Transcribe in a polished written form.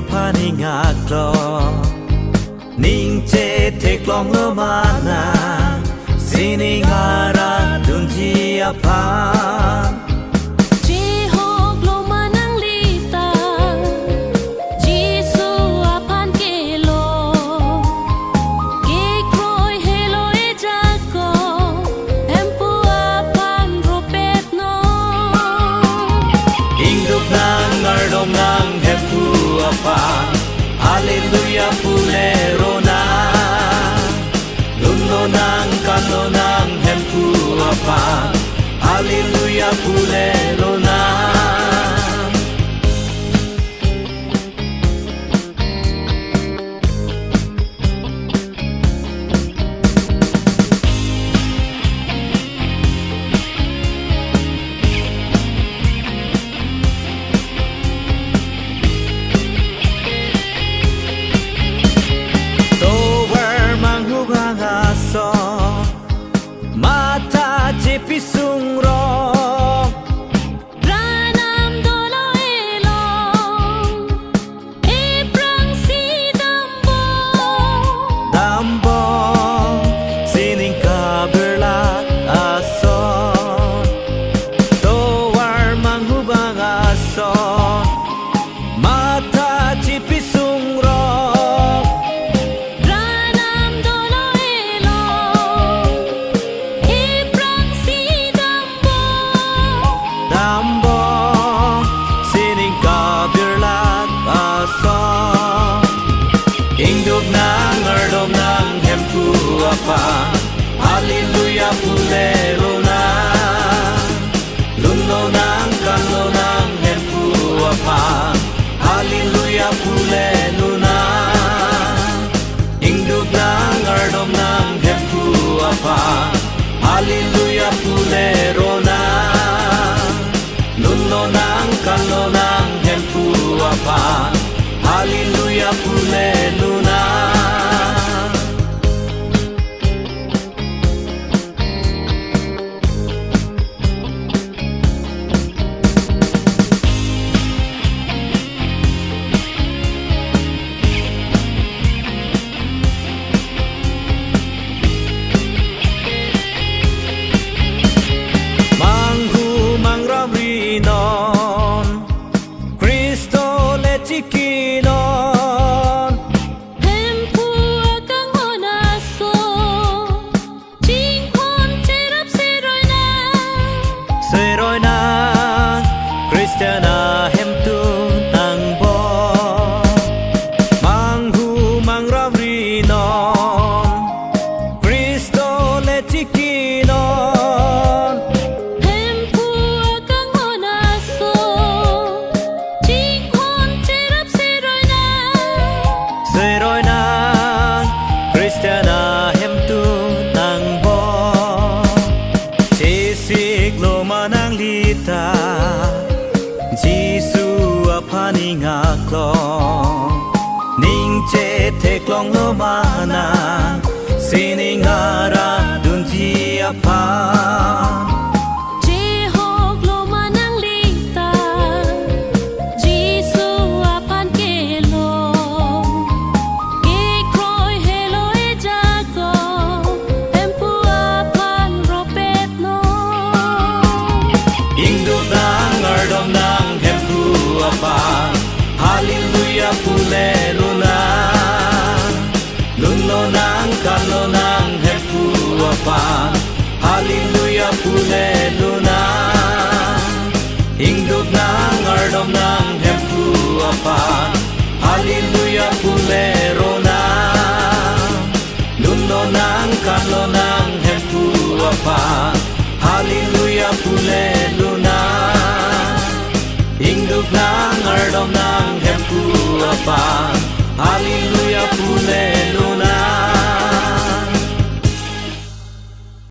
Pani ngaklo ning che tek long lo mana sini ngara dunji apa Jehok lo manang lita Jisu apan kelo Kekroi helo e jako Empu apan ropet no Induk nang ngardom nang hepu apa Hallelujah pulerona Luno nang kano nang hempu apa Hallelujah pulerona Mata jepi sungrong Ranam dolo elong Eprang si Dambong sining kaberlat ason Towar manghubang ason Mata jepi sungrong Induk nang ngardom nang hempu apa Hallelujah pulerona Luno nang kano nang hempu apa Hallelujah pulerona Induk nang ngardom nang hempu apa Hallelujah pulerona Luno nang kano nang hempu apa Hallelujah pulerona Manghu mangram rinon Kristo lecikinon Hempu akang onaso Jingkon cerap seroy na Seroy na Kristiana hemtu nang bo Manghu mangram rinon Kristo lecikinon Hempu akang onaso Jingkon cerap seroy na Seroy na Kristiana hemtu nang bo Jesik lo manang lita Jisu apani ngaklo Ning che tek long lo mana Sini ngara dunji apa Jehok lo manang lita Jisu apan kelo Kekroi helo e jako Empu apan ropet no Induk nang ngardom nang hempu apa Hallelujah pulerona Luno nang kano nang hempu apa Hallelujah pulerona Induk nang ngardom nang hempu apa Hallelujah pulerona Luno nang kano nang hempu apa Hallelujah pulerona Induk nang ngardom nang hempu apa apa